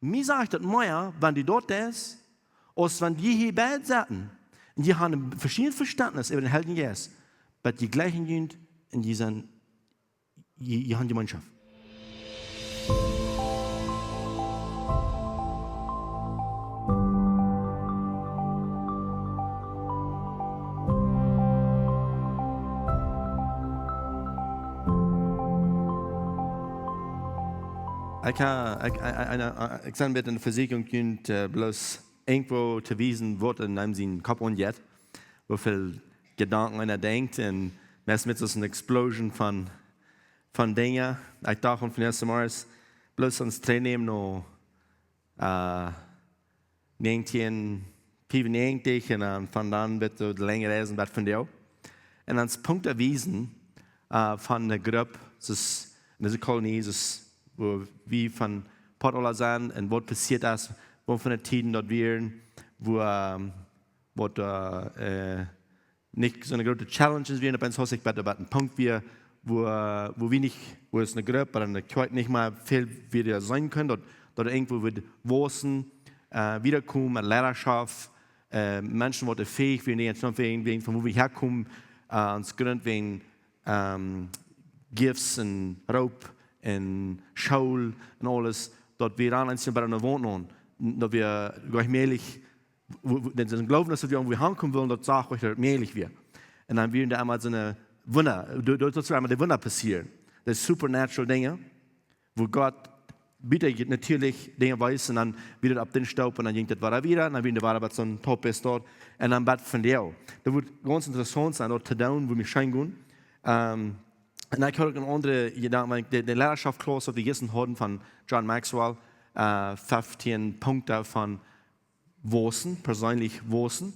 mir sagt das mehr, wenn die dort ist, als wenn die hier bei sitzen. Und die haben ein verschiedenes Verständnis über den Helden Jesus, aber die gleichen sind in dieser Gemeinschaft. Ik ben met een verzekering kunt bloos irgendwo te wijzen wordt in einem zijn kop onjet, hoeveel gedanken einer denkt en meest met zo'n explosion van dingen. Ik dacht van eerste maals bloos ons trainen no 1995 en dan van dan werd de lange reizen bij van jou. En dan is punt erwiesen van de groep, dus in deze kolonie, wo wir von Portugal sind und was passiert ist, wo von den Tiden dort wären, wo nicht so eine große Challenges wären, aber es ist ein Punkt, wo wir nicht, wo es eine Gruppe oder eine Kjoakj nicht mal viel wieder sein können, dort irgendwo wird Oppwaussen, wiederkommen, eine Lehrerschaft, Menschen, die fähig werden, wegen von wo wir herkommen, uns gründen wegen Gifts und Raub, en Schule en alles, dat wir dann einzeln bei einer Wohnung, dass wir gleichmäßig, denn sie glauben, dass wir irgendwo hinkommen wollen, das sagt euch, dass mäßig wird. Und dann werden da einmal so eine Wunder, dort soll einmal die Wunder passieren. Das sind supernatural Dinge, wo Gott bitte natürlich Dinge weiß und dann wieder ab den Staub und dann ging das wieder, und dann wieder war so ein Top ist dort und dann bad von dir. Das wird ganz interessant sein, dort zu tun, wo wir scheinen. Und ich habe eine andere Gedanke, die Lehrerschaft-Klasse, die gestern hatten von John Maxwell, 15 Punkte von Oppwaussen, persönlich Oppwaussen,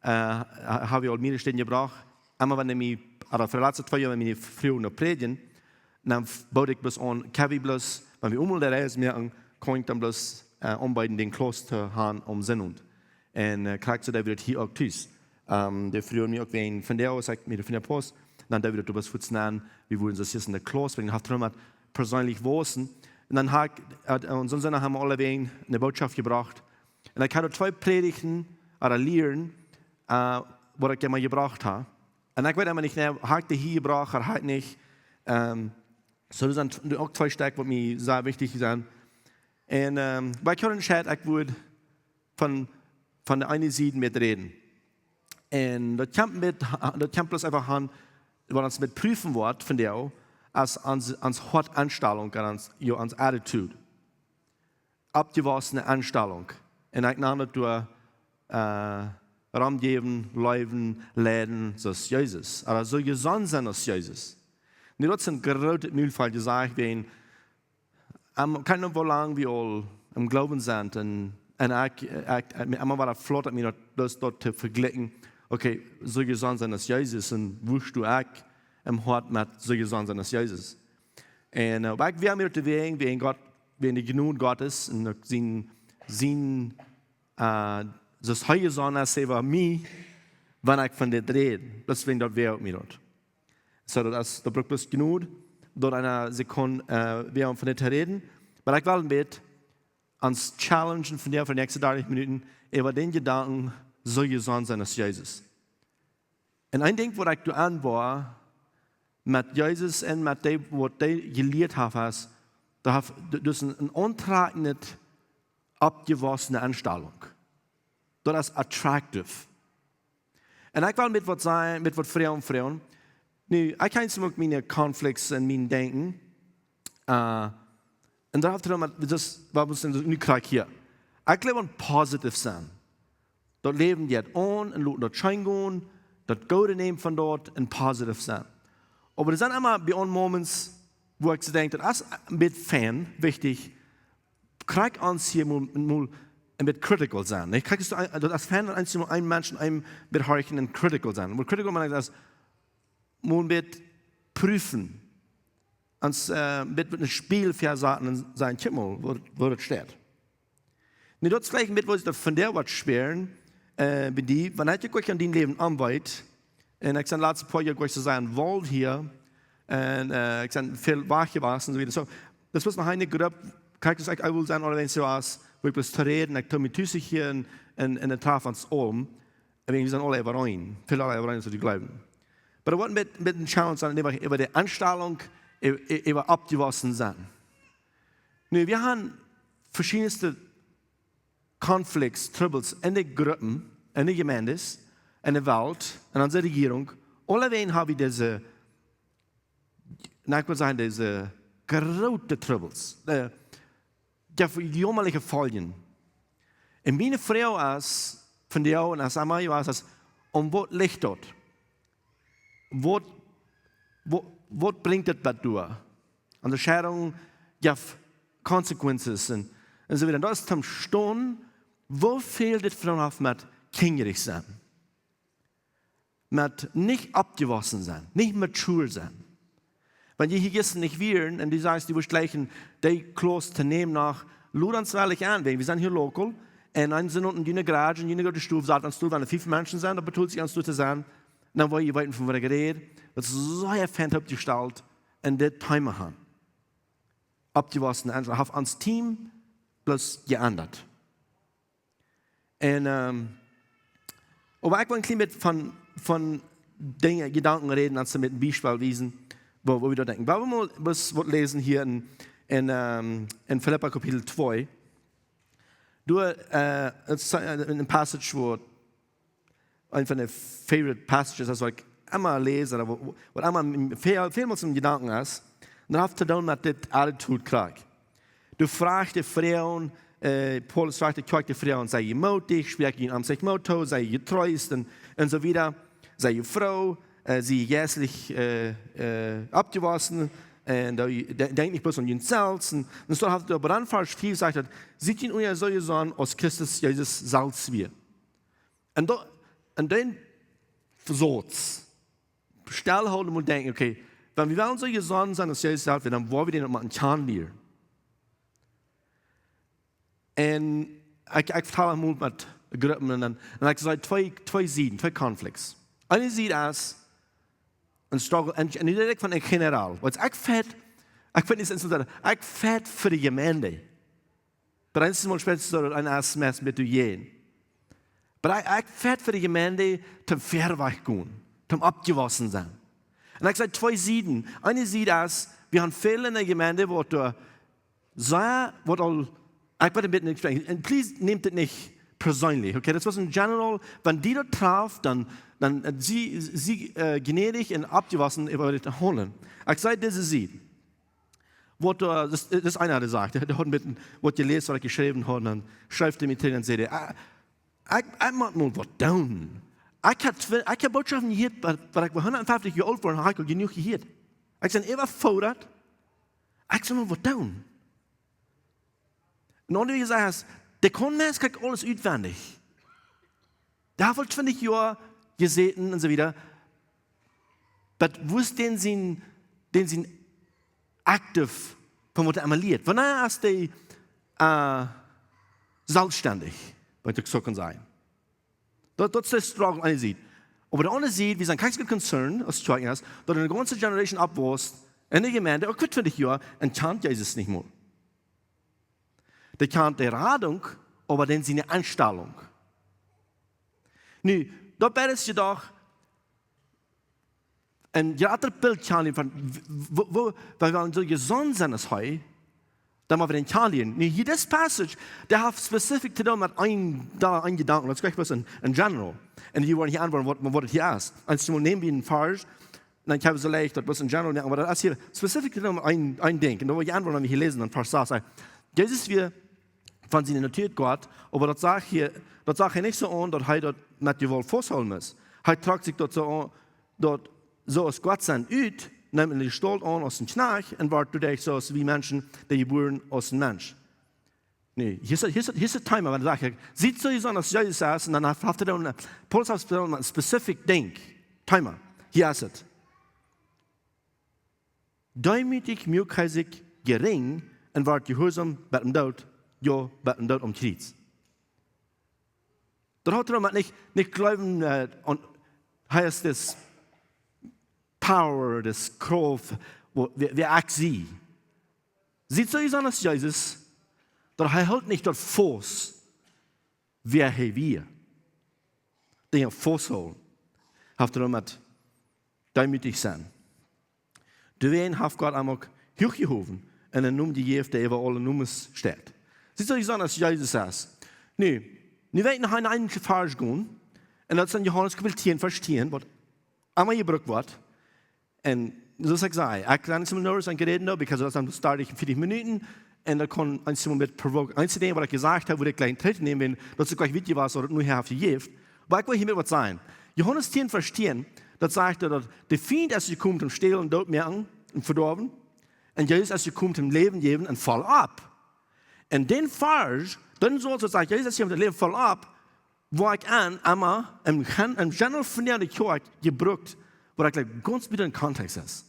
habe ich auch mir stehen gebracht. Einmal, wenn ich für die letzten 2 Jahre, wenn ich früher noch predigen, dann baute ich bloß an, bloß, wenn wir umgehen, der Reise merken, kann ich dann bloß umbeiden den Kloster haben, Sinn und kriegst du da wieder hier auch tüß. Der früher mir auch wen von der aus, sagt mir von der Post, dann da wieder du was futzen, wir wurden das jetzt in der Kloster, wir haben persönlich Oppwaussen. Und dann und sonst haben wir alle wegen eine Botschaft gebracht. Und ich hatte 2 Predigten oder Lehren, wo ich immer gebracht habe. Und ich weiß immer nicht, habe ich die hier gebracht oder habe ich nicht. So das sind auch 2 Stücke, die mir sehr wichtig sind. Und bei Köln Chat, ich würde von der einen Seite mitreden. Und das kommt bloß einfach an, was uns mit prüfen wird von der als ans hart Anstellung, ans Attitude. Abgewassene Anstellung. Und ich nenne das Raum geben, leben, leiden, so ist Jesus. Aber so gesund sein als Jesus. Und das sind große Mühlfall gesagt, wenn keine Ahnung, wie lange wir all im Glauben sind. Und einmal war das flott, mir das dort zu vergleichen. Okay, so gesund sein als Jesus und wusst du auch im Hort mit so gesund sein als Jesus. Und wir haben mit Weg, wenn die Genug Gottes und sein das Heilige Sonne über mich, wenn ich von dir rede, das wenn dort wer mir dort. So, das braucht bloß genug, dort eine Sekunde, wir haben von dir reden. Aber ich will mit uns challengen von dir für die nächsten 30 Minuten über den Gedanken, so gesund sein als Jesus. Und ein Ding, was ich an war, mit Jesus und mit dem, was du gelehrt hast, das ist eine untragende, abgewassene Anstellung. Das ist attraktiv. Und ich will mit was sein, mit was Frauen. Nu, ich kann nicht mit meinen Konflikten und meinen Denken. Und darauf das war uns nu krieg hier. Ich glaube, positiv sein. Dort leben die an und dort scheinen, dort gute nehmen von dort und positiv sein. Aber es sind immer bei uns Moments, wo ich denke, das ist mit Fan wichtig, krieg uns hier mal ein bisschen critical sein. Ich krieg als Fan ein Menschen ein bisschen horchen und critical sein. Und critical meine ich das, mal ein bisschen prüfen. Uns mit einem Spiel versagen und sagen, guck mal, wo das steht. Und das gleich mit, was ich von der was schweren, wenn ich euch an dein Leben arbeite, und ich sage, letzte paar Jahre zu sein, wohl hier, und ich sage, viel wach gewesen, so wieder. So, das muss noch eine Gruppe, kann ich will sein, oder wenn es so was, wo ich was zu reden, ich tue mich tüßig hier in der Traf ans Olm, wir sind alle überein, viele alle überein, so die glauben. Aber ich wollte mit dem Schauen sein, über die Anstellung, über Oppwaussen sein. Nun, wir haben verschiedenste Konflikte, Troubles in den Gruppen, in den Gemeinden, in der Welt, in unserer Regierung. Alle haben wir diese, ich würde sagen, diese große Troubles, die jämmerliche Folgen. Und meine Frau als von dir und als Amai war es, was liegt dort? Was bringt das durch? Und die Scheidung gibt Konsequenzen und so weiter. Das ist am Sturm, wo fehlt es von auf mit kingerig sein? Mit nicht abgewaschen sein, nicht mature sein. Wenn die hier gestern nicht wären und die sagst, die wirst gleich die Kloster zu nehmen nach, lud uns wirklich an, wir sind hier lokal, und dann sind unten in der Garage, und in der Stufe, sagt uns, wenn 5 Menschen sind, dann betont sich uns zu sein, dann wollen wir weiter von was geredet. Das ist so ein Fan abgestellt, in der Timer haben. Abgewaschen, auf ans Team, bloß geändert. Und, aber ich will ein bisschen von Dingen, Gedanken reden, als mit einem Beispiel wiesen, wo wir da denken. Wollen wir mal was lesen hier in Philipper Kapitel 2. Es ist ein Passage, wo ein von den favorite passages, also ich immer lese, oder wo immer vielmals im Gedanken ist, und das hat zu tun mit der Attitude krieg. Du fragst die Frauen, Paulus fragt die Frauen, sei ihr mutig, spreche ihnen am sich Motto, sei ihr treuest und so weiter, sei ihr Frau, sie jährlich abgewaschen, und denk nicht bloß an ihn selbst. Und so hat der Brandfall viel gesagt, sieht ihn euer solche Sohn aus Christus Jesus Salz wir. Und dann versucht's. Stillhalten und denken, okay, wenn wir wollen solche Sohn sein, aus Jesus Salz wir, dann wollen wir den mal einen Kahn lernen. Und ich verteile mal mit Gruppen und dann ich sage, zwei Seiten, zwei Konflikte. Eine Seite ist ein Struggle, und ich rede von einem General. Ich fährt für die Gemeinde. Aber eins Mal später ein SMS mit dir. Aber ich fährt für die Gemeinde zum Fairweg gehen, zum abgewaschen sein. Und ich sage zwei Seiten. Eine Seite ist, wir haben viele in der Gemeinde, wo du sehr, ich werde mit nicht sprechen. Und please nehmt das nicht persönlich, okay? Das was in general, wenn die da traf, dann sie gnädig und abgewaschen über das holen. Ich sage, diese Seite. Das ist einer, der sagt, der hat mit, was gelesen oder geschrieben hat, dann schreibt er mit drin und sagt, ich mag mal was down. Ich habe Botschaften gehört, weil ich war 150 Jahre alt war und habe genug gehört. Ich sage, überfordert. Ich sage mal was down. Und wie gesagt hast, der Mensch kriegt alles auswendig. Der hat 20 Jahre gesehen und so wieder. Aber wo ist den sind aktiv von was er emaliert? Wann ist der selbstständig, wenn ich so kann sagen. Das ist der Struggle, eine sieht. Aber der andere sieht, wir sind kein Concern, als Kjoakj ist, dass eine ganze Generation abwächst in der Gemeinde, auch 20 Jahre, und kennt Jesus nicht mehr. Der kennt die Radung, aber dann seine Anstellung. Nu, da wäre es jedoch ein gratis Bild von, weil wir so gesund sind als heute, dann machen wir den Italien. Nu, hier das Passage, der hat spezifisch zu tun mit ein Gedanken, das ist gleich was in general. Und die wollen hier antworten, was das hier ist. Also nehmen wir einen Vers, dann habe ich so leicht, das was in general, aber das ist hier spezifisch zu tun mit ein Ding. Und da wollen wir antworten, wenn wir hier lesen, dann Vers sagt, Jesus wir von seiner Natur Gott, aber das sagt er nicht so an, dass er dort mit Gewalt festhalten muss. Er tragt sich dort so an, dort so als Gott sein ut, nimmt die Gestalt an aus dem Schnarch und wird durch so wie Menschen, die geboren aus dem Mensch. Nee, hier ist der Timer, wenn er sagt, sieht so an, als Jesus ist, und dann hat er dann, Paulus hat ein specific Ding, Timer, hier ist es. Demütig, mildkäsig, gering, und wird gehorsam bei dem Tod, ja, bei dem Tod Kreuz. Das hat er nicht glauben, und heißt das Power, das Kraft, wie ich sie. Sieht so an als Jesus, Dat hij houdt niet dat vast, wer hij weer. Dingen vasthouden. Heeft er met duimütig zijn. De een heeft God hem ook hooggehoven. En een noem die geeft, die over alle noemens staat. Ziet je zo als Jezus zegt. Nu weet je naar een vers gaan. En dat is in Johannes kapitel 10, vers 10, wat allemaal gebruikt wordt. En zoals ik zei, ik kan niet zo nervös aan gereden, because dat dan start ik in 40 minuten. En dat kan een moment provoken. Eins ding wat ik gezegd heb, wo ik klein treden nemen, dat ik weet je was, wat het nu heeft gegeven. Maar ik wil hiermee wat zijn. Johannes 10, vers 10, dat zegt dat de Feind, als je komt, om stelen en dood merken en verdorven. En Jezus, als je komt, om leven geven en val op. En den vers, dan zoals het zegt, Jezus, als je komt, leven val op, waar ik aan, maar een general van de Kjoakj gebruikt, wat ik ganz wieder in context is.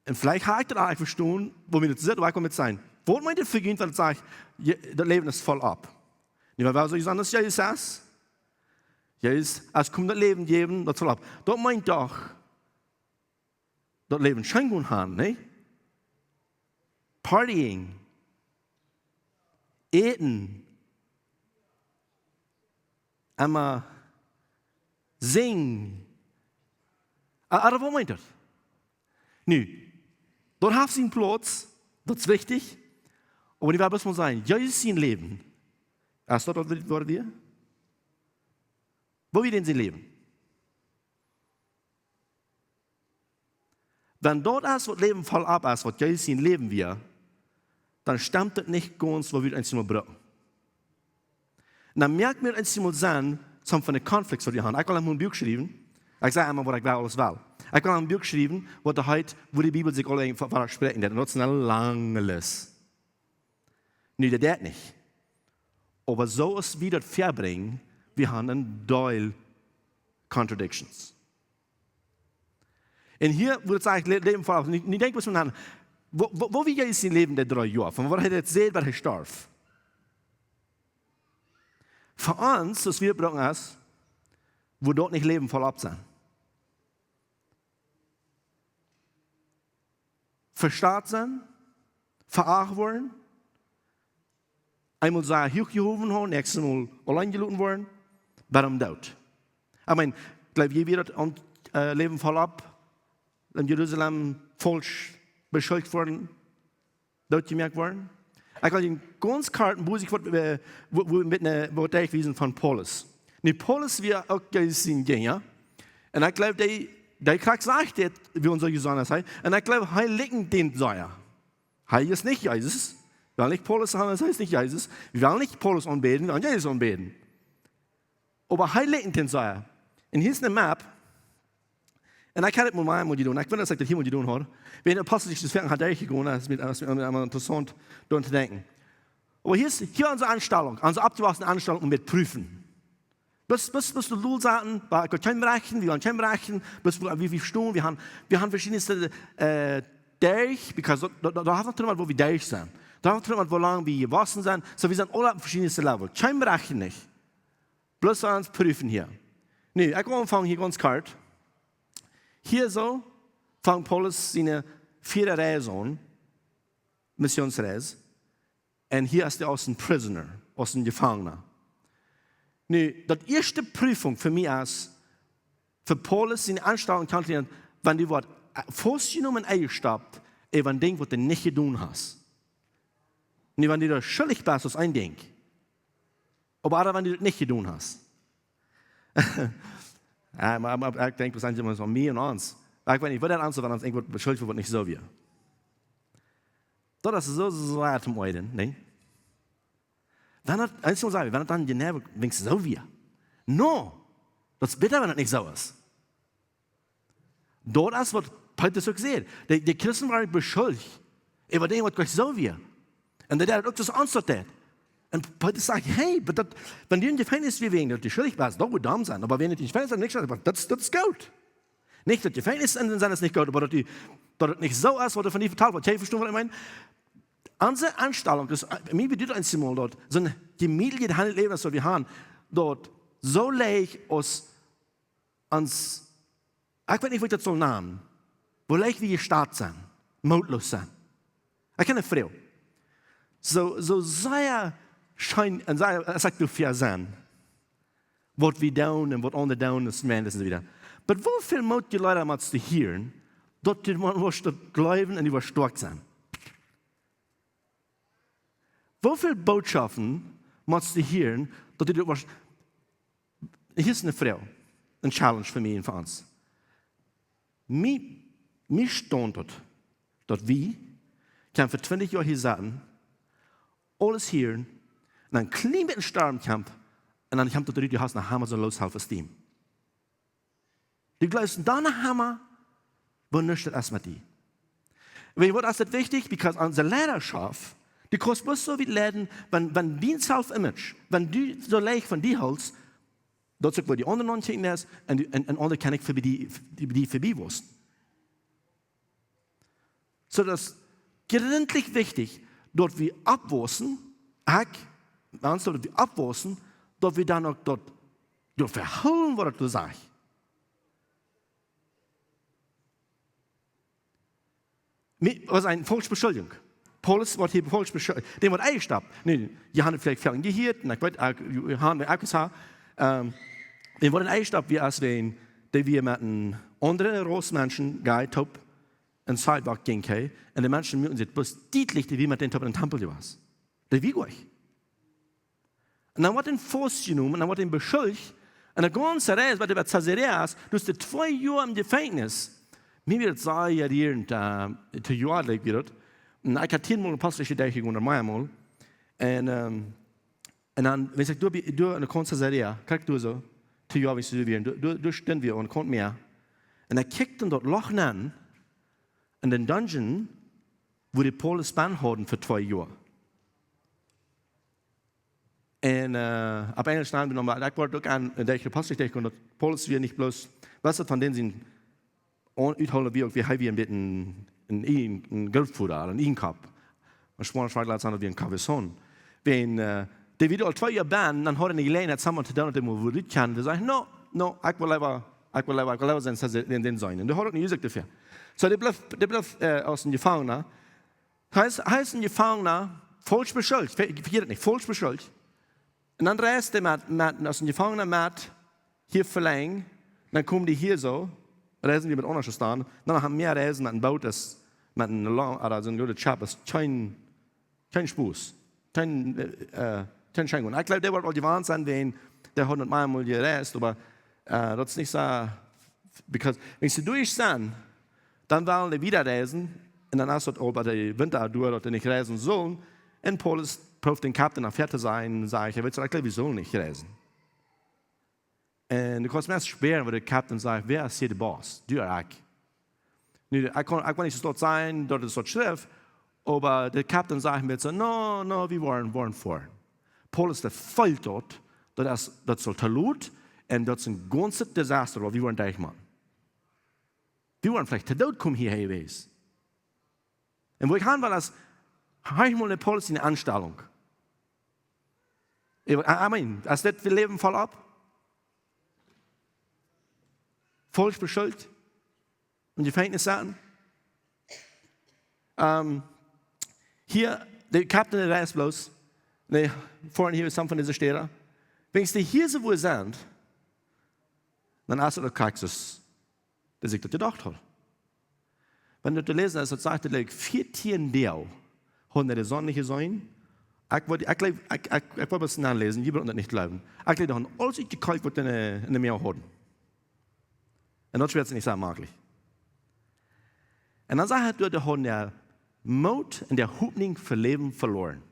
En vielleicht ga ik dat eigenlijk verstaan, wo wir das zitten, waar ik met zijn. Wat meint het vergeen, dat het zegt, dat leven is vol op. Nu, wat zou je zeggen, als Jezus zegt? Jezus, als komt dat leven geven, dat vol op. Dat meint toch, dat leven schijn gaan gaan, nee? Partying. Eten. En zingen. Aber wat meint dat? Nu, dort heeft zijn plaats, dat is wichtig. Aber die wil best wel zijn, Jezus zijn leven. Is dat wat wir? Wo wir denn sein Leben? Wenn dort ist, was Leben voll ab ist, was Jesus sein Leben wir, dann stimmt das nicht ganz, wo wir uns mal brauchen. Und dann merkt mir uns mal sein, zum von den Konflikten, die wir haben. Ich will ein Buch schreiben. Ich sage einmal, was ich alles will. Ich will ein Buch schreiben, wo die Bibel sich alle versprechen. Und das ist eine lange Liste. Nee, das nicht. Aber so ist wie das verbringen, wir haben ein Teil Contradictions. Und hier würde ich sagen, Leben voraus. Und ich denke, was wir haben, wo wir jetzt in Leben der 3 Jahre, von wo er jetzt sieht, was er starb. Für uns, was wir brauchen, ist, wo dort nicht Leben voll ab sein. Verstaat sein, veracht worden, einmal sagen, hochgehoben worden, nächstes Mal allein gelassen worden, warum dort? Ich meine, ich glaube, je wieder Leben voll ab, in Jerusalem falsch beschuldigt worden, dort gemerkt worden. Ich will Ihnen ganz karten, wo ich mit einer Wortwesen von Paulus. Nee, Paulus wir auch gesehen, ja. Und ich glaube, der kriegt sagt, wie unser Gesandter sei. Und ich glaube, er liegt den Säuer. Er ist nicht Jesus. Wir wollen nicht Paulus haben, das heißt nicht Jesus. Wir wollen nicht Paulus anbeten, wir wollen Jesus anbeten. Aber er liegt den Säuer. Und hier ist eine Map. Und ich kann das mal machen, tun. Ich will, dass ich das hier tun habe. Wenn der Apostel sich das Fernsehen hat, durchgegangen, das ist mir interessant, daran zu denken. Aber hier ist unsere Anstellung, unsere abgewaschene Anstellung, um mit prüfen. Bis du Lul sagten, wir können brechen, wir wollen kein brechen, bis wir verstehen, wir haben verschiedene durch, because da haben wir wo wir durch sind. Da haben wir wo lange wir gewaschen sind, so wir sind alle auf verschiedenen Level. Kein brechen nicht. Bloß uns prüfen hier. Nee, ich will anfangen hier ganz kalt. Hier so fängt Paulus seine 4. Reise an, Missionsreise. Und hier ist er aus dem Prisoner, aus dem Gefangener. Nu, die erste Prüfung für mich ist, für Paulus seine Anstellung kann, wenn du was festgenommen eingestappt, über ein Ding, was du nicht getan hast. Und wenn du da schuldig bist, ist ein Ding. Aber auch wenn du das nicht getan hast. Ich denke, das ist immer so mir und uns. Ich weiß nicht, was das ist, wenn uns irgendwas beschuldigt wird, nicht so wie. Das ist so schwer zum Eiden, ne? Wenn das dann genau denkst, so wie. No, das ist bitter, wenn das nicht so ist. Dort ist, was Petrus auch sieht. Die Christen waren beschuldigt über dem, was Gott so wie. Und der hat auch das Antwort. Und Petrus sagt, hey, wenn du in Gefängnis wie wegen, dass du schuldig warst, doch gut dumm sein. Aber wenn du in Gefängnis nicht schuldig warst, das ist gut. Nicht, dass Gefängnis sind, dann ist nicht gut, aber dass das nicht so ist, was von dir verteilt wird. Verstehen, was ich meine? Unsere Anstellung, mir bedeutet ein Symbol dort, so ein gemütliches Leben, das wir haben, dort so leicht uns, ich weiß nicht, wie ich das soll nennen, wo leicht wir gestartet sind, mutlos sind. Ich kenne eine Frau. So sehr schein, und sehr, sagt du viel sein. Was wir down und was andere down ist, man, das ist wieder. Aber wie viel Mut die Leute mal zu hören, dort die man glauben und die was stark sein. Wie viele Botschaften musst du hören, dass du was. Hier ist eine Frau, eine Challenge für mich und für uns. Mir stand dort, dass wir kann für 20 Jahre hier sitzen, alles hören, und dann klein bisschen sterben kann, und dann kommt dort die Haus nach Hammer so loshelfen Steam. Die glaubst, dann nach Hammer, wo nicht das mit dir. Warum ist das wichtig? Weil unsere Leidenschaft, die kostet bloß so wie Läden, wenn dein Self-Image, wenn du so leicht von dir hältst, dort sagt, wo die anderen non checken ist, und andere kann ich für die vorbeiwursten. So, das ist gründlich wichtig, dort wir abwursten, dort wir abwursten, dort wir dann auch dort verhauen, was du sagst. Was eine Volksbeschuldigung. Paulus wird hier Volksbeschuldigung. Den wird eingestappt. Nee, die haben vielleicht viel gehört, und ich weiß, haben wir auch gesagt, den wird eingestappt, wie als wenn wir mit einem anderen Großmenschen gehen, top, ein Sidewalk gehen können, und die Menschen müssen sich bloß deutlich, wie mit den Top in den Tempel war. Das wie euch. Und dann wird den Fuß genommen, und dann wird den beschuldigt, und der ganze Reis, was über Caesarea ist, du hast 2 Jahre im Gefängnis. Mir wird es sagen, ja, hier in der Jahr wird, und ich habe 10 Mal passliche Dächer unter meinem Mal, und dann, wenn ich sage, du in der Caesarea, kriegst du so, 2 Jahre, wie sie werden, du stehen wir und kommt mehr. Und er kickt dann dort Loch an, in den Dungeon, wo die Paulus Band hatten für 2 Jahre. Und ab Englisch nehmen wir nochmal, ich wollte auch an, der ich passt nicht, und Paulus wir nicht bloß, was von denen sind, uitholen wie wir ein bisschen ein Geldfutter, ein Inkauf. Und Spanisch war gleich wie ein Cabezon. Wenn die wieder 2 Jahre ban, dann hat er eine Gelegenheit, zusammen zu tun, und wo wir nicht kennen, die sagen, no, ich will lieber sein. Und der hat auch nicht gesagt dafür. So, der bleibt aus dem Gefangener. Heißt ein Gefangener, falsch beschuldigt, vergeht nicht, falsch beschuldigt. Und dann reist der aus dem Gefangener mit, hier verlängert, dann kommen die hier so, reisen wir mit anderen staan, dann haben wir reisen mit einem Boot, das mit einem oder so ein guter Chap, das kein Spuß, kein Schein. Ich glaube, der wird auch die Wahrheit sein, wenn der hat nicht mal gereist, aber das ist nicht so, weil wenn sie durch sind, dann wollen die wieder reisen, und dann ist das auch bei der Winter durch, dass die nicht reisen sollen, und Paulus prüft den Kapitän auf Fährte sein, und sagt, ich glaube, wir sollen nicht reisen. Und du kannst mir schwer, wenn der Kapitän sagt, wer ist hier der Boss? Du oder ich. Ich kann nicht dort sein, dort ist dort Schrift, aber der Kapitän sagt mir so, no, wir waren vor. Paulus, der fällt dort, das soll Talut, und das ist ein ganzes Desaster, weil wir waren da Mann. Wir waren vielleicht zu Tod kommen hierher gewesen. Und wo ich hin war, das habe ich mal eine Paulus in der Anstellung. Ich meine, als das wir leben voll ab, falsch beschuldigt, und die Gefängnis saßen. Hier, der Kapitän der Reis bloß, vorhin hier ist some von diesen Städten. Wenn sie hier so wohl sind, dann hast du doch Kaxus, der sich das gedacht hat. Wenn du lesen hast, dann sagt er, 14 Deo haben die Sonne gesehen. Ich wollte es nachlesen, ich will das nicht glauben. Ich glaube, haben alles gekauft, was in der Meer hatten. Und das wird nicht so möglich. Und dann sagt er, die haben der Mut und der Hoffnung für Leben verloren.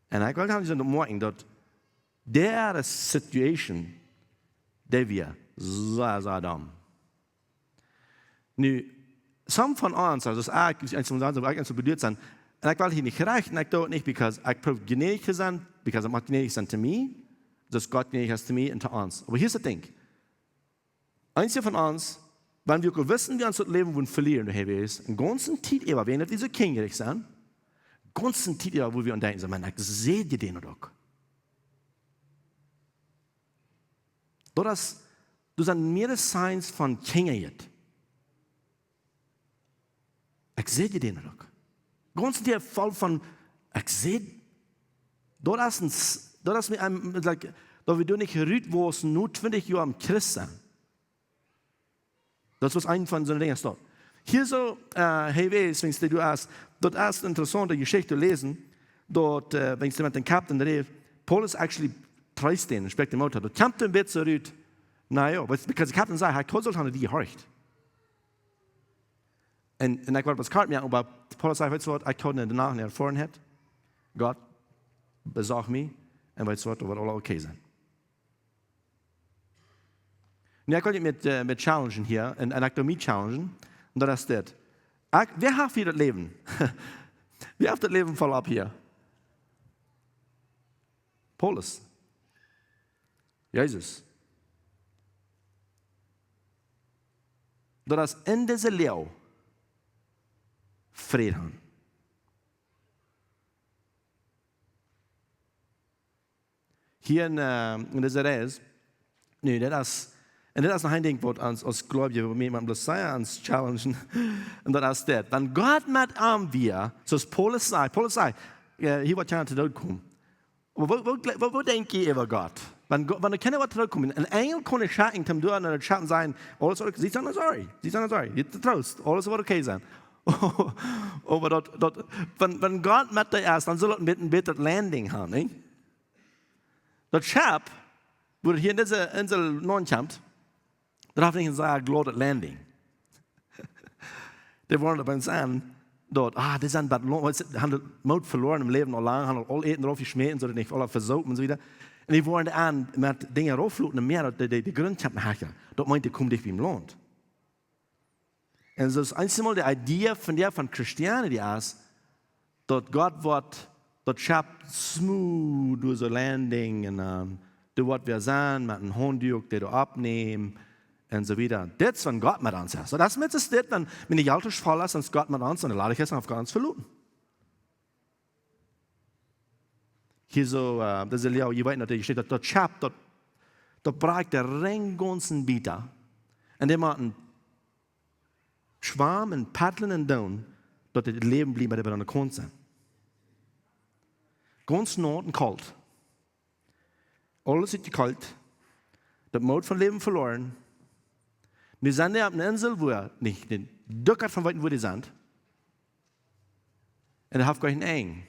Und ich wollte sagen, morgen, dass der Situation, der wir sehr, sehr dumm. Nu, some von uns, also ich so bedeutet sind, und ich will hier nicht recht, und ich tue nicht, weil ich probiere gnädig zu sein, weil ich mache gnädig sein zu mir, dass Gott gnädig ist zu mir und zu uns. Aber hier ist das Ding. Einige von uns, wenn wir wissen, wie uns das Leben verlieren, ist, einen ganzen Zeit über, wenn wir so kingerig sind, einen ganzen Zeit über, wo wir denken, so, man, ich sehe dir den doch. Das sind mehrere Signs von Kingerigkeit. Ich sehe dir den doch. Ganz der Fall von ich sehe, dort ist mir like, da wir du nicht gerührt wurden, notwendig Jahre am Christ sein. Das ist ein von so Dingen dort. Hier so, hey, wenn du hast, dort ist eine interessante Geschichte lesen, dort, wenn du mit dem Captain redest, Paulus actually preist den, spricht dem Auto. Der Captain wird so rührt, naja, because the Captain sagt, ich kann nicht die horcht. Und ich wollte was kalt mir, aber Paulus sagt, weißt du was, ich kann nicht danach nicht vorhin hat. Gott besorgt mich, und weißt du was, das wird alles okay sein. Und ich wollte mit challengen hier, und ich will mich challengen, und das ist das. Wer hat hier das Leben? Wer hat das Leben voll ab hier? Paulus. Jesus. Das in diese Lehre Frieden haben. Hier in dieser Reise, nee, das ist noch ein Ding, was als Gläubige, wo jemand bloß sei, uns challengen, und das ist das. Wenn Gott mit wir, so ist Paulus sagt, hier wird ja zu kommen. Aber wo denkt ihr über Gott? Wenn du keine was zurückkommen, ein Engel kann nicht schatten, zum du an der Schatten sein, alles wird okay, sie sind sorry, jetzt Trost, alles wird okay sein. Aber wenn Gott mit dir ist, dann soll er mit ein bisschen Landing haben, nicht? Das Schab, wo hier in dieser Insel non kommt, darf nicht sagen, Glorious Landing. Die wollen aber sagen, dort, die sind haben Mut verloren im Leben noch lange, haben all Eten drauf geschmissen, so dass nicht alle versaut und so wieder. Und die wollen an mit Dingen rauffluten im Meer, die Grundkampen hacken. Dort meint, komm dich wie im Land. Und so ist einmal die Idee von Christianity ist, dass Gott wird, dort schafft smooth durch so Landing und du wird wir sein mit einem Handtuch, den du abnehmen und so wieder. Das ist, wenn Gott mit uns ist. So, das ist das, wenn ich alles voll ist, und Gott mit uns, dann lade ich es auf Gott verloren. Hier so, das ist ja, ihr weißt natürlich, steht dort schafft, dort braucht der Ring ganzen Bieter. Und der macht einen Schwarm und Paddeln und Down, dort das Leben blieb bei der an der Kont sein. Ganz nord und kalt. Alles ist kalt. Das Mut von Leben verloren. Wir sind ja auf einer Insel, wo er nicht den Duckert von weitem, wo die sind. Und er hat gleich einen eng.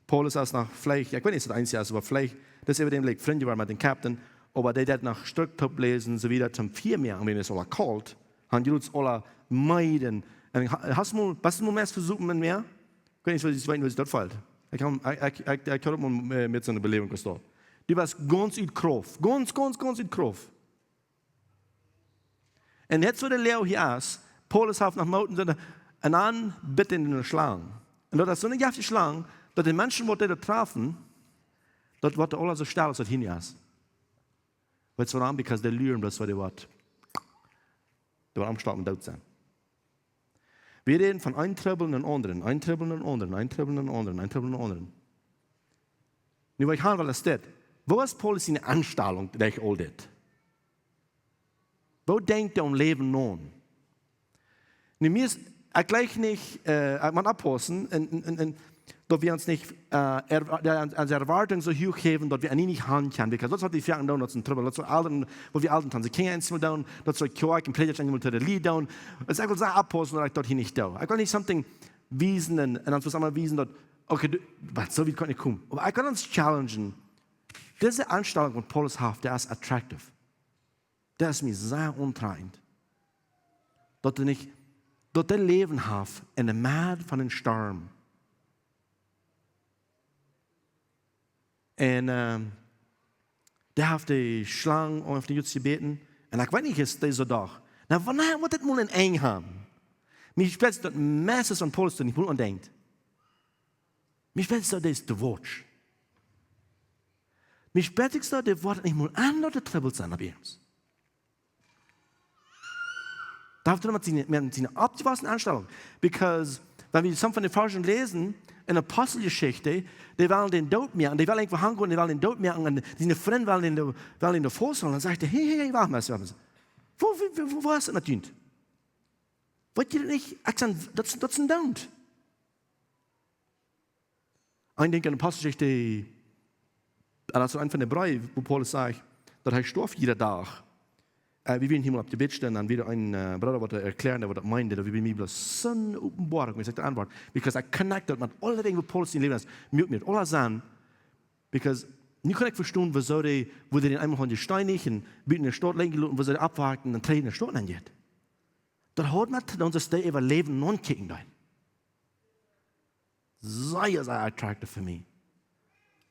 Paulus ist nach vielleicht, ich weiß nicht, das Einzige ist, aber vielleicht, das ist über dem Weg, Freunde war mit dem Captain, aber der hat nach Stücktop lesen, so wieder zum 4 mehr, und wenn es alle kalt, haben die uns alle meiden. Hast du mal mehr versuchen mit mir? Ich weiß nicht, was dort fällt. Ich kann mal mit so einer Belebung gestorben. Die war ganz in Kraft. Ganz in Kraft. Und jetzt, wo der Leo hier ist, Paulus hat nach Moten einen an, bitte in eine Schlange. Und das ist so eine giftige Schlange, dass die Menschen, die da trafen, dort wird alles so stark, als das hin ist. Weißt du warum? Because they learn, das war die Wort. Die waren am Start und tot sein. Wir reden von ein Tribbeln und anderen, ein Tribbeln und anderen, ein Tribbeln und anderen, ein Tribbeln und anderen. Nu, was ich hören will, ist das. Wo ist Paulus seine Anstellung, die ich all das? Wo denkt er Leben nun? Nu, mir ist gleich nicht, man abpassen, dass wir uns nicht als Erwartung so hoch heben, dass wir an ihn nicht handeln können. Weil das hat die Fragen da, das ist ein Trouble. Das ist alten, wo wir alten tanzen, Kinder ins da, das ist Kjoakj und Predigt einmal zu der Lied da. Ich will sagen, abpassen, dass ich dort hier nicht da. Ich will nicht something wiesen und dann zusammen wiesen, dass, okay, so weit kann ich kommen. Aber ich kann uns challengen. Diese Anstellung von Paulus hat, der ist attractive. Der ist mir sehr untreibend. Dass er nicht, dass er Leben hat in der Mitte von einem Sturm. Und der hat die Schlange auf die Jutze gebeten. Und ich weiß nicht, ist das so doch. Na, wann wird das mal in eng haben? Mich spätzt das Messes von Paulus, das nicht wohl denkt. Mich spätzt das ist der Watch. Mich spätzt das, der Wort nicht mal an, oder tribbelt sein, aber jetzt. Da hat er mit seiner abgewassenen Anstellung. Because, wenn wir some von den Forschern lesen, in der Apostelgeschichte, die wollen den Tod merken, die wollen irgendwo hingehen, die wollen den Tod merken, und seine Freunde wollen den vorstellen, und dann sagt er, hey, warte mal, wo hast du das nicht? Wollt ihr das nicht? Ich sage, das ist ein Don't. Ik denk aan een passage, en dat is een van de brieven, waar Paulus zegt, dat hij stof jede dag. Wir werden hier mal auf die Bett stehen, dann wieder ein Bruder, was erklären, was er meinte, dass wir mir bloß so eine Offenbarung, ich sage die Antwort, because I connected mit allen Dingen, was Paulus in Leben ist, mit aller Sachen, because nu kann ich verstehen, wieso die, wo die den einmal von die Steinig und in der Stadt liegen und wo sie abwarten und dann treten in der Stadt angeht. Das hat mit unser Stay über Leben non kicken da. Sehr attraktiv für mich.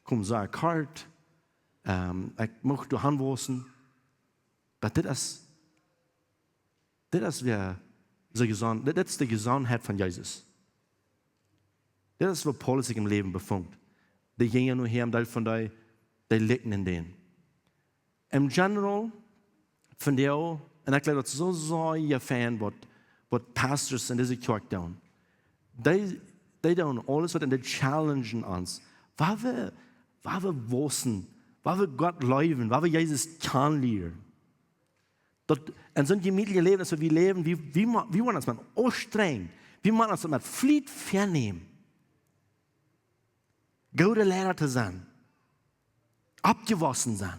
Komm, sehr kalt, ich möchte Handwaschen. Aber das ist die Gesundheit von Jesus. Das ist, was Paulus sich im Leben befunkt. Die gingen nur her, und von die liegen in denen. Im General, von der auch, und ich glaube, das ist so ein Fan, was Pastors in dieser Kirche tun. Die tun alles, was in der Challengen uns. Was wir wissen, was wir Gott leben, was wir Jesus kennenlernen. En zo'n gemütliche Leben, dass wir leben, wie wollen uns mal anstrengen, wie wollen uns mit Flied vernehmen, gute Lehrer zu sein, abgewaschen sein.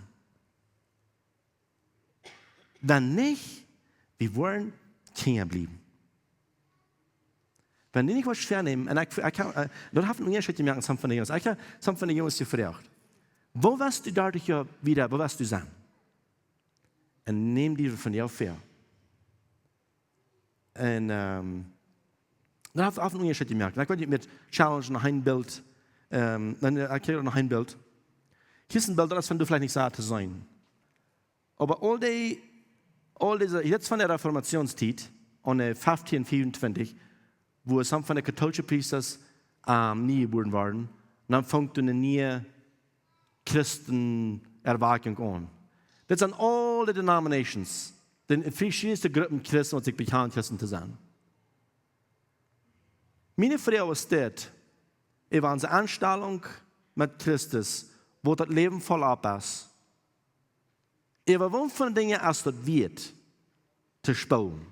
Wenn nicht, wir wollen Kinder bleiben. Wenn die nicht was vernehmen, und ich kann, dort haben wir schon gemerkt, von den Jungs, ich habe von den Jungs gefragt, wo wirst du dadurch wieder, wo wirst du sein? Und neem die von jou ver. En dan heeft af en toe een shit gemerkt. Ik weet niet met challenge naar een beeld. Dan ik kreeg nog een beeld. Hier is een beeld dat van du vielleicht nicht sagen te zijn. Aber all diese, jetzt von der Reformationszeit, und 1524, wo es von den katholischen Priesters nie geboren waren, dann fängt eine neue Christenerweckung an. Das sind alle denominations, die verschiedenste Gruppen Christen, die sich bekennen, Christen zu sein. Meine Frau ist das, über unsere Anstellung mit Christus, wo das Leben voll ab ist. Über was von Dingen es das wird, zu spauen,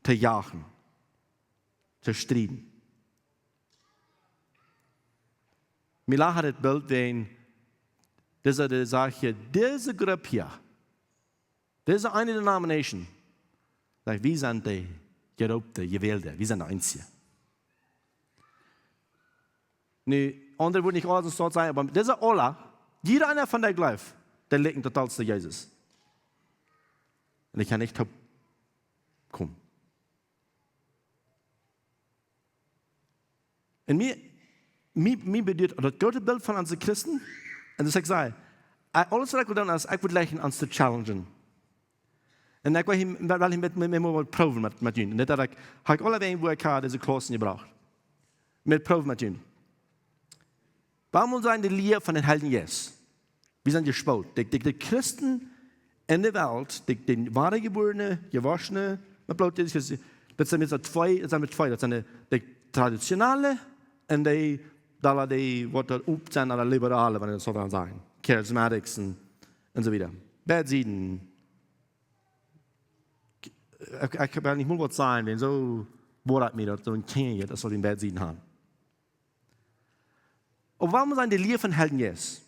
zu jagen, zu streiten. Mila hat das Bild, wenn diese Sache, diese Gruppe hier, diese eine Denomination, wir sind die Gerobte, Gewählte, wir sind die Einzigen. Nee, andere würden nicht alles so sein, aber diese alle, jeder einer von der Gleif, der legt total zu Jesus. Und ich kann nicht kommen. Und mir bedeutet das gute Bild von unseren Christen, und das sage alles, was ich will tun, ist, ich will lernen, uns zu challengen. Und ich will mit mir mal proben mit ihnen. Und das habe ich alle Wege, wo ich diese Klassen gebraucht. Mit proben mit ihnen. Warum sind die Lehre von den Helden Jesus? Wir sind gespult. Die Christen in der Welt, die wahre Geborene, Gewaschene, das sind mit zwei, das sind die traditionelle und die was da sind, oder Liberale, wenn ich das so sagen. Charismatics und so weiter. Bedsiden. Ich kann nicht mal was sagen, wenn so bohrt mir das so ein Kind, das soll den Bedsiden haben. Und warum sind die Lehre von Helden Jesus?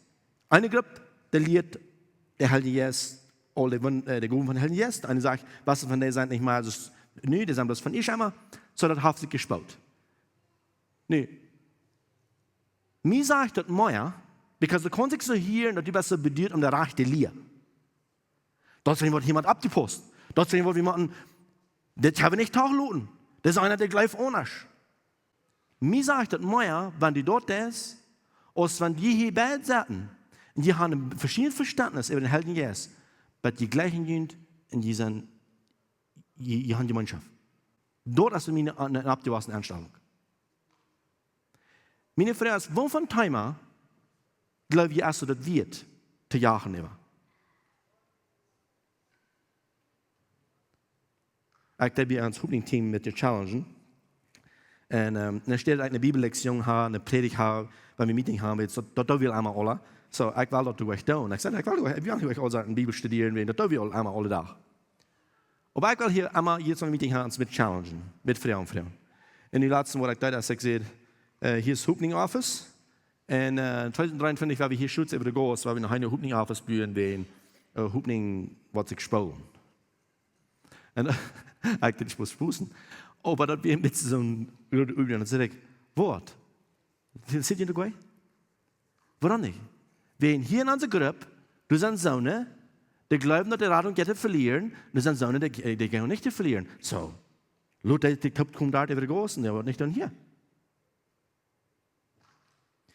Eine Gruppe, die lehrt der Helden Jesus, der Gruppen von Helden Jesus. Eine sagt, was von denen sind nicht mal, nö, die sind bloß von ich einmal, sondern hat sich gespaut. Nö. Mir sagt das mehr, because du kannst dich so hören, dass du bist so bedient um der rechte Lehre. Dort wird jemand abgepostet. Dort wird jemand, das habe ich nicht tauchen. Das ist einer, der gleich anders. Mir sagt das mehr, wenn die dort ist, als wenn die hier bei sitzen. Und die haben ein verschiedenes Verständnis über den Helden Jesus. Aber die gleichen sind in dieser Gemeinschaft. Dort ist eine abgewassene Einstellung. Meine Frage ist, wovon Timer glaube ich, dass das wird, zu jagen immer? Ich glaube, ans Hubling-Team mit der Challenge. Und dann steht eine Bibellektion, eine Predigt, wenn wir ein Meeting haben, das will einmal alle. So, ich will das durch tun. Ich sage, ich will euch alle eine Bibel studieren, das will einmal alle da. Aber ich will hier einmal jetzt ein Meeting haben mit Challengen, mit Frauen. In den letzten Wochen, ich gesagt, hier ist Hubling Office, En 2023 waar we hier shoots over de goals, waar we nog een hoepning afspelen bij een hoepning wat ik spelen. En ik denk, ik moet spoesen. Oh, maar dat weer een beetje zo'n grote oefening. En dan zeg ik, wat? Zit je er goed? Waarom niet? We zijn hier in onze groep, dus zijn zonen, die geloven dat de Radung gaat te verlieren, dus zijn zonen, die gaan niet te verlieren. Zo, laat die komt daar over de goals en dat wordt niet dan hier.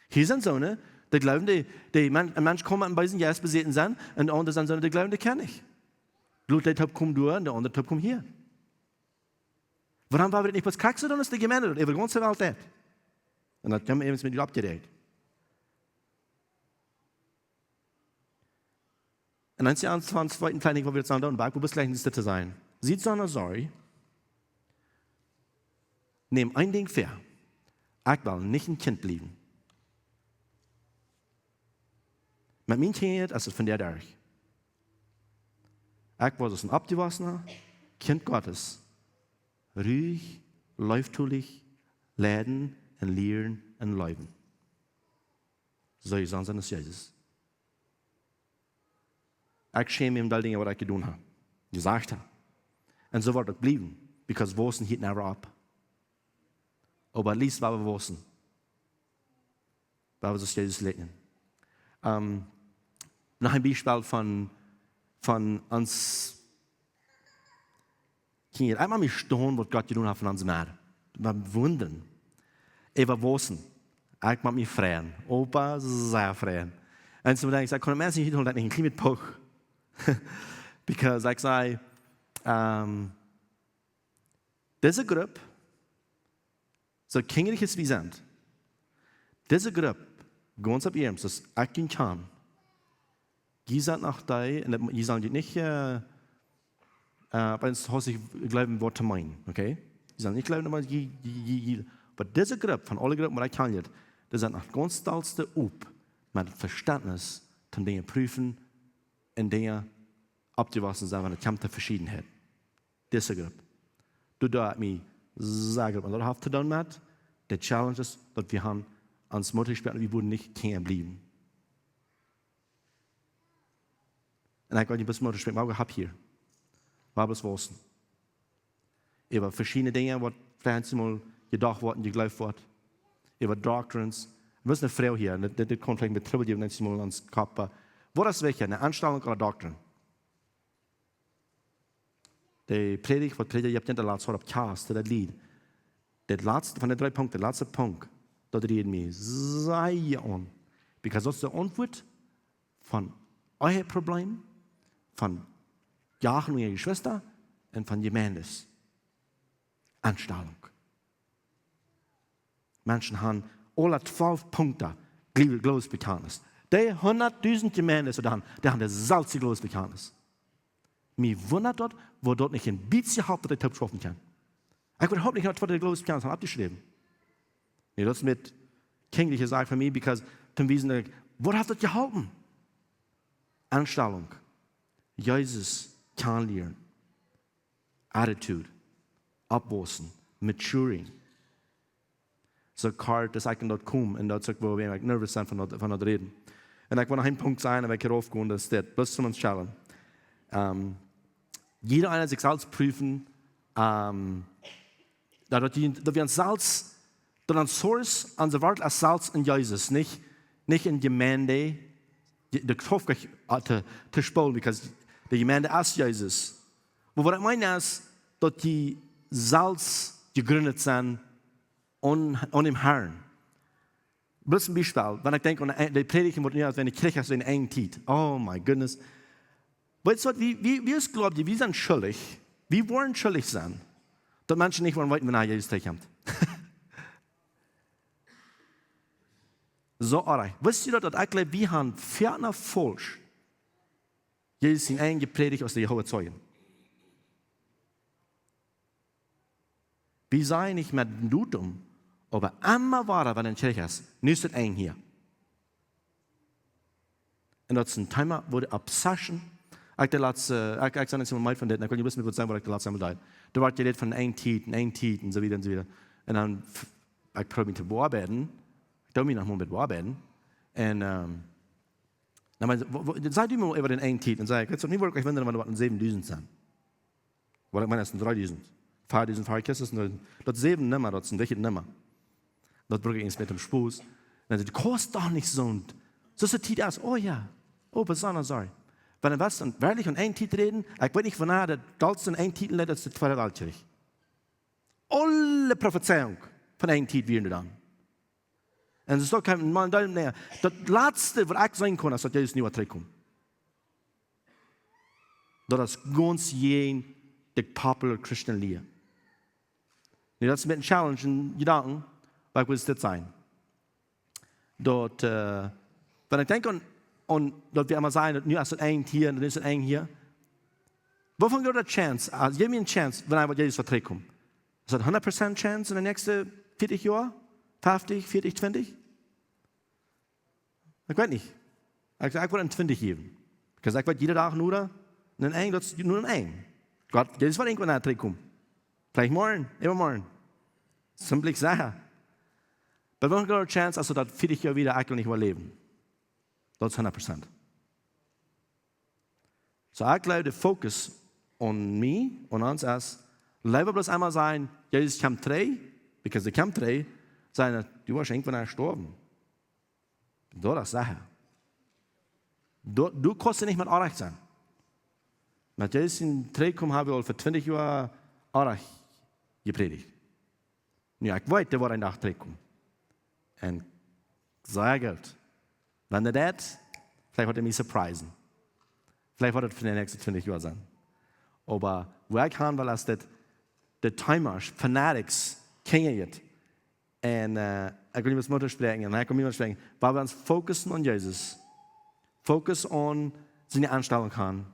Hier zijn zonen, die geloven, een mens komt en bij zijn juist bezeten zijn, en de anderen zijn zonen, die geloven, die ken ik. Laat die top komt door en de andere top komt hier. Waarom waren we het niet pas kaksen dan als de gemeente doet, over de ganze Welt uit? En dat hebben we even met u opgereikt. En dan ist es von zweiten Planning, wo wir jetzt sagen, wo bist du gleich zu sein? Sieht so eine Sorge. Nehm ein Ding fair. Ich will nicht ein Kind bleiben. Mit meinem Kind ist es von der durch. Ich war ein abgewachsener Kind Gottes. Ruhig, läuftulich, leiden und lehren und leben. So ist es Jesus. Ich schäme mich um die Dinge, die ich getan habe. Gesagt habe. Und so wird es bleiben, because Wossen hielt never ab. Aber at least war wir Wossen. Weil wir das Jesus lehren. Noch ein Beispiel von uns Kindern. Einmal mich staunen, was Gott getan hat von uns Mädchen. Wir wundern. Ich war Wossen. Ich mag mich freuen. Opa, sehr freuen. Und so denke ich kann Menschen nicht holen, dass ich ein klein mit Puch. Because like I say, deze groep, zo kinderlijk is wie zijn, deze groep, ganz op eerst, dus ik in kan, die zijn nog daar, en die zijn niet, bij ons huis, ik geloof wat te meinen, okay? Die zijn niet geloven, maar aber deze groep, van alle groepen, wat ik kan, die zijn nog ganz stalste op, met verstandnis, ten dingen prüfen, en dingen abgewassen zijn van het kamp der verschiedenheid. Deze groep. Doordat mij zeggen, wat dat heeft te doen met de challenges dat we hebben als moeder we worden niet kunnen blijven. En ik wil je best moeder maar we hebben hier. We hebben het wissen. Over verschillende dingen, wat vielleicht mal gedacht wordt en geglaubt wordt. Over doctrines. We zijn een vrouw hier, en dit komt vielleicht met tribbel geven, en mal ans Kopf. Wat is wichtig, een aanstelling of een doctrine? De predigt, wat predigt, je hebt niet de laatste op kaas, dat lied. De laatste, van de 3 punten, de laatste punt, dat redt mij zeer aan. Because dat is de antwoord van euer probleem, van jagen met je Schwester en van je Mandes. Aanstelling. Menschen haben alle 12 Punkte Glaubensbekenntnis. Die 100.000 Gemeinden, die haben das salzige Glaubensbekenntnis. Mir wundert dort, wo dort nicht ein bisschen hat, das ich getroffen kann. Ich würde überhaupt nicht noch der Glaubensbekenntnis abgeschrieben. Nee, das ist mit kindlicher Sache für mich, because zum Wissen, wo hat das gehalten? Anstellung. Jesus kann lernen. Attitude. Abwachsen. Maturing. So kort, dass ich dort komme und dort wo wir nervös sind von dort reden. Und ich will noch einen Punkt sagen, wenn ich hier aufgehe, das ist das. Bloß zum uns schauen. Jeder einer sich selbst prüfen, dass wir ein Salz, dass ein Source an der Welt als Salz in Jesus, nicht in Gemeinde, die Kraft zu spielen, because die Gemeinde ist Jesus. Aber was ich meine ist, dass die Salz gegründet sind an dem Herrn. Bloß ein Beispiel, wenn ich denke an die Predigen, wenn die Kirche so in engen Zeit. Oh my goodness. Weißt du, wie ist glaubt ihr, wir sind schuldig, wir wollen schuldig sein, dass Menschen nicht wollen, wenn Jesus kommt. So, alright. Wisst ihr, dass ich glaube, wir haben ferner falsch Jesus in eng gepredigt aus der Jehova Zeugen. Wir seien nicht mehr dumm, aber immer weiter, wenn ein Kirch ist, nicht es eng hier. Und das ist ein Thema, wo die Obsession, ich sage nicht mal von dem, ich kann nicht wissen, was sein, was ich die letzte Mal da. Da war die von eng Tiet und so weiter und so weiter. Und dann, ich probiere mich zu bearbeiten, ich darf mich noch mal mit bearbeiten. En dan zei u me over in 1 tijd. En zei ik, het zou niet werkelijk vinden wat een 7000 zijn. Wat ik meine, dat is een 3000. 5000 Fahrkisten, dat is 7 nimmer, dat is een dichte nimmer. Dat brug ik eens met dem Spoes. En dan zei, het kost doch nicht so. So ist die Zeit aus, oh ja, oh, besonders sorry. Wenn wir dann wirklich an 1 Titel reden, ich weiß nicht, wann der Dalton 1 Titel hat, das ist der Zweite Weltkrieg. Alle Prophezeiung von 1 Titel werden dann. Und es ist doch kein Mann, das Letzte, was ich sagen kann, ist, dass Jesus nicht zurückkommt. Das ist ganz jen die popular Christian Lehre. Das ist mit einem Challenge in Gedanken, was will das sein? Dort, wenn ich denke an dass wir immer sagen, nu ist es ein hier und dann ist es ein hier. Wovon gibt es eine Chance? Also, gib mir eine Chance, wenn Jesus zurückkommt. Ist das 100% Chance in den nächsten 40 Jahren? 50, 40, 20? Ich weiß nicht. Ich würde einen 20 geben. Ich sage, jeder Tag nur ein, das ist nur ein. Gott, Jesus wird irgendwann zurückkommen. Vielleicht morgen, übermorgen. Simpel Sache. Aber wovon gibt es eine Chance, also dass 40 Jahre wieder eigentlich nicht mehr leben? Das ist 100%. So, ich glaube, der Fokus on mich und uns ist, lieber bloß einmal sein, Jesus kam 3, because er kam 3, sagen, du warst irgendwann gestorben. Das ist Sache. Du kannst nicht mit Arach sein. Mit Jesus in 3 kommen, habe ich für 20 Jahre Arach gepredigt. Ja, ich weiß, der war ein Tag 3 kommen. Und sehr gut. Wenn er das, vielleicht wird er mich surprisen. Vielleicht wird er für die nächsten 20 Jahre sein. Aber wo ich kann, weil es der Timers, Fanatics, kennen jetzt. Und ich will nicht mit Mutter sprechen, und ich will niemand sprechen, weil wir uns fokussen on Jesus. Focus on seine Anstellung haben.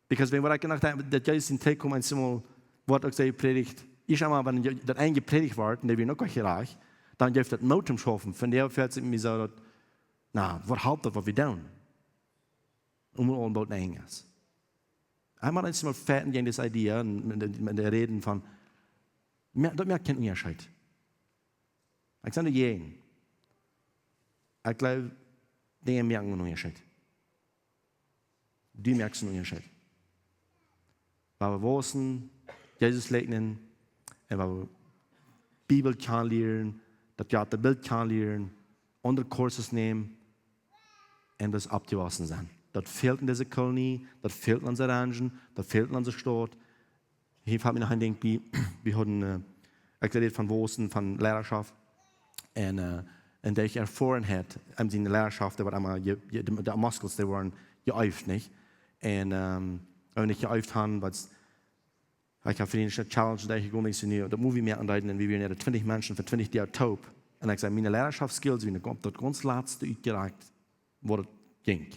Because wenn wir gedacht haben, dass Jesus in den kommt, einmal, wird auch sehr predigt, ich einmal, wenn das ein gepredigt wird, und der wird noch gar nicht reich, dann gibt das Motum schaffen, von der fährt sich mir so, na, wat helpt dat wat we doen? Om het onbouwd te hingen. Einmal ist mal fett in das Idee, mit der Reden von, das merkt kein Unterschied. Ich sage jeden. Ich glaube, die merken einen Unterschied. Die merken einen Unterschied. Weil wir wissen, Jesus leugnen, und weil wir Bibel kann lernen, das Gott das Bild kann lernen, andere Kurses nehmen, und das abgewassen sein. Das fehlt in dieser Kolonie, das fehlt in unseren Rangen, das fehlt in unserer Stadt. Hier fällt mir noch ein Ding, wir hatten erklärt von Wosen, von Lehrerschaft, und der ich erfahren habe, in der Lehrerschaft, da war einmal, die Muskels, die waren geäuft, nicht? Und wenn ich geäuft habe, was ich habe für die Challenge, die ich gegangen bin, das Movie mehr anleiten, und wir waren 20 Menschen für 20 Jahre taub. Und ich sage, meine Lehrerschaftsskills sind das ganz letzte ausgereicht, wo es ging.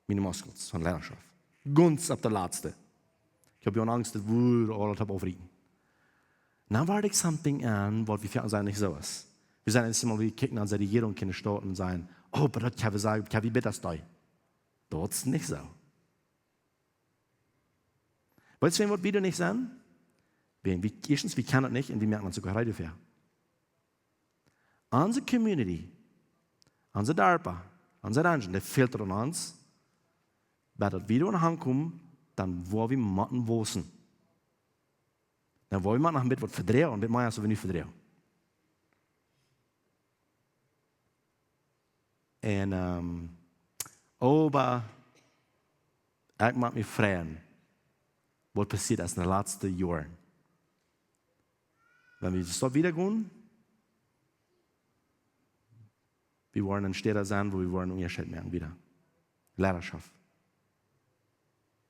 Meine Muskels von Lehrerschaft. Ganz ab der letzte. Ich habe ja Angst, dass wir alles aufregen. Dann war ich something an, was wir für uns nicht so ist. Wir sagen jetzt immer, wir kicken an die Regierung in den Staaten und sagen, oh, aber das kann ich sagen, kann ich das da? Das ist nicht so. Weißt du, was wir nicht sagen? Erstens, wir kennen das nicht und wir merken uns sogar heute für. Unsere Community, unsere Darpa, unsere Rangen, der fehlt an uns. Wenn das wieder in Hand kommt, dann wollen wir Matten wissen. Dann wollen wir noch ein bisschen was verdrehen und mit mir so wenig verdrehen. Und, aber ich mag mich freuen, was passiert ist in den letzten Jahren. Wenn wir so wieder gehen, wir wollen ein Städter sein, wo wir wollen Unterschied machen wieder. Lehrerschaft.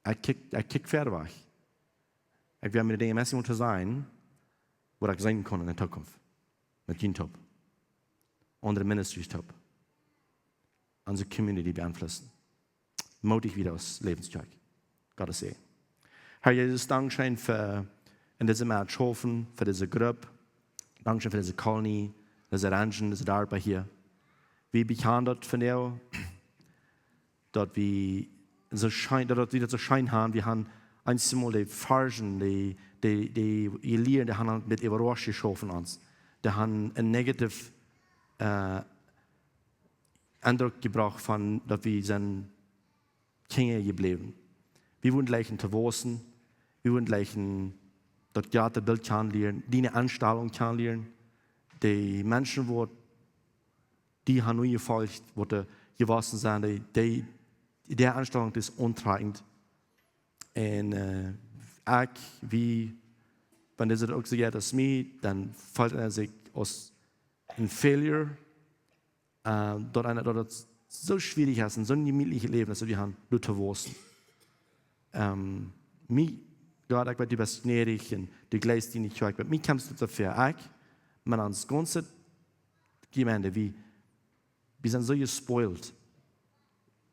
Ich kick fertig. Ich werde mit den Dingen messen sein, wo ich sein kann in der Zukunft. Mit jedem Top. Unsere Ministries Top. Unsere Community beeinflussen. Mutig wieder aus Läwens Kjoakj. Gottes Segen. Herr Jesus, Dankeschön für in diesem Match hoffen, für diese Gruppe. Dankeschön für diese Kolonie, diese Rangen, diese Arbeit hier. Wie bekannt von dir, dass wir so wieder so Schein haben, wir haben einmal die Fargen, die Lehren, die haben mit Überraschung geschaffen uns. Die haben ein negativ Eindruck gebracht von, dass wir sind Kinder geblieben. Wir wurden gleich in Oppwaussen, wir wurden gleich in das Theaterbild kennenlernen, die eine Anstellung kennenlernen, die Menschen, die haben nur gefolgt, die gewachsen sind, der Anstellung ist untragend. Und ich, wie, wenn das auch so geht als mir, dann fällt er sich als ein Failure, dort es so schwierig ist, und so ein gemütliches Leben, dass wir haben, nur Oppwaussen. Gott, ich bin die best gnädig und du gleichst die nicht Kjoakj. Mit mir kommst du dafür, ich, man ans ganze Gemeinde, wir sind so gespoilt.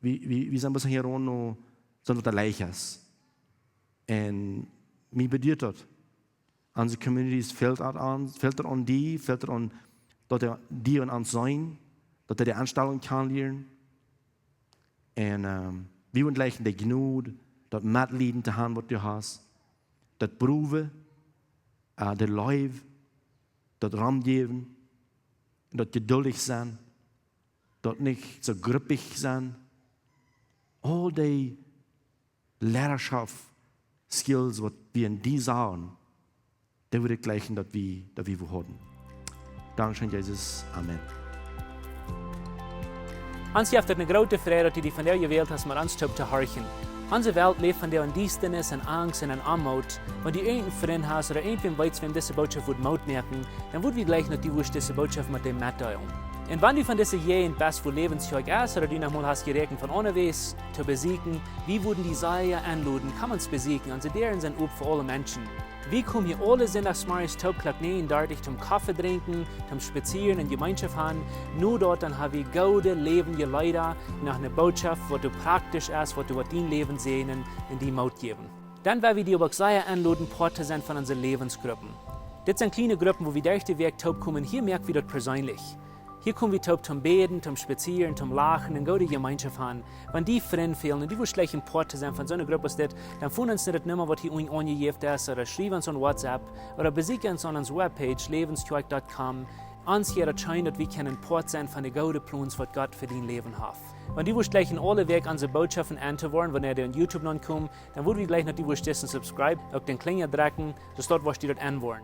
Wir sind bis hier noch, sind wir Leichers. Und mir bedeutet das. Unsere Communities fehlt an die, fehlt an, dass die und uns sein, dass die Anstellung kennenlernen. Und wir wollen gleich in der Gnade, das Mitleiden zu haben, was du hast. Das Proeven, das Leib, das Raum geben, das geduldig sein, das nicht so gruppig sein. All die Lehrerschaft, Skills, was wir in die sahen, der würde gleichen, dass wir haben. Dankeschön, Jesus. Amen. Ons heeft het een grote vrede dat die van jou gewählt hast, maar ons te horchen. Onze Welt leeft van der Diestenis en Angst en Armut. Wenn du irgendeinen Freund hast oder irgendwem weißt, wem diese Botschaft wird Maut merken, dann wird wir gleich noch die Wurst diese Botschaft mit dem mitteilen. Und wenn du von dieser Jähen bist, wo Läwens Kjoakj ist, oder du noch mal hast gerechnet von unterwegs zu besiegen, wie würden die Seile anluden, kann man es besiegen, und sie deren sind up für alle Menschen. Wir kommen hier alle Sonntagsmorgens 12:39 zum Kaffee trinken, zum Spazieren und Gemeinschaft haben. Nur dort dann haben wir gute, lebende Leute nach einer Botschaft, wo du praktisch ist, wo du dein Leben sehen und die Maut geben. Dann werden wir die aber sehr anladen, Porte sind von unseren Lebensgruppen. Das sind kleine Gruppen, wo wir durch den Weg kommen. Hier merken wir das persönlich. Hier kommen wir zum Beten, zum Spazieren, zum Lachen und gute Gemeinschaft haben. Wenn die Freunde fehlen und die schlecht in Porte sind von so einer Gruppe, dann finden uns nicht mehr, was hier angegeben ist, oder schreiben uns an WhatsApp, oder besuchen uns an unserer Webpage, läwenskjoakj.com. Uns hier erscheint, dass wir können Port sein von den guten Plänen, was Gott für dein Leben hat. Wenn die gleich in alle Weg unsere Botschaften anzuhören, wenn ihr auf YouTube noch kommt, dann würden wir gleich noch die subscribe, auch den Klinger drücken, dass dort was die dort anwollen.